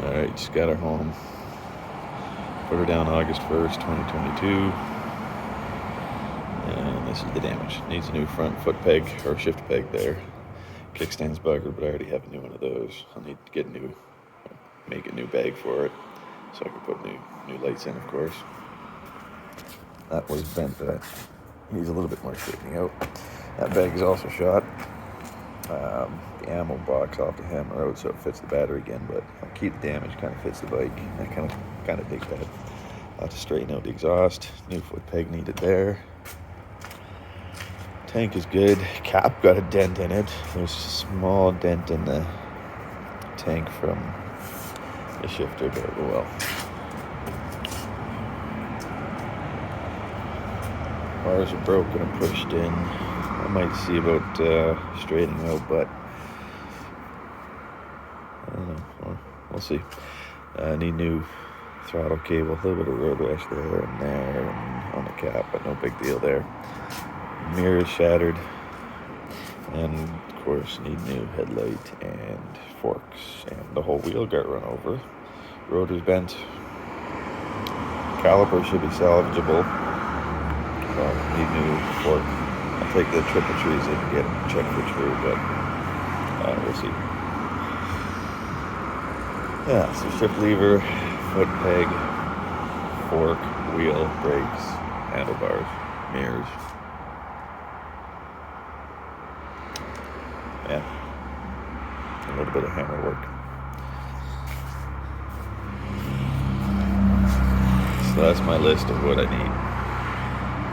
Alright, just got her home. Put her down August 1st, 2022. And this is the damage. Needs a new front foot peg, or shift peg there. Kickstand's buggered, but I already have a new one of those. I'll need to make a new bag for it, so I can put new lights in, of course. That was bent, that needs a little bit more straightening out. That bag is also shot. The ammo box off the hammer out so it fits the battery again, but I'll keep the damage, kind of fits the bike. I kind of dig that. I'll have to straighten out the exhaust. New foot peg needed there. Tank is good. Cap got a dent in it. There's a small dent in the tank from the shifter, but oh well. Bars are broken and pushed in. I might see about straightening out, but I don't know. We'll see. I need new throttle cable, a little bit of road rash there and on the cap, but no big deal there. Mirror is shattered, and of course need new headlight and forks, and the whole wheel got run over. Rotor's bent. Caliper should be salvageable. Need new fork. I'll take the triple trees in and get them checked for true, but we'll see. Yeah, so shift lever, foot peg, fork, wheel, brakes, handlebars, mirrors. Yeah, a little bit of hammer work. So that's my list of what I need.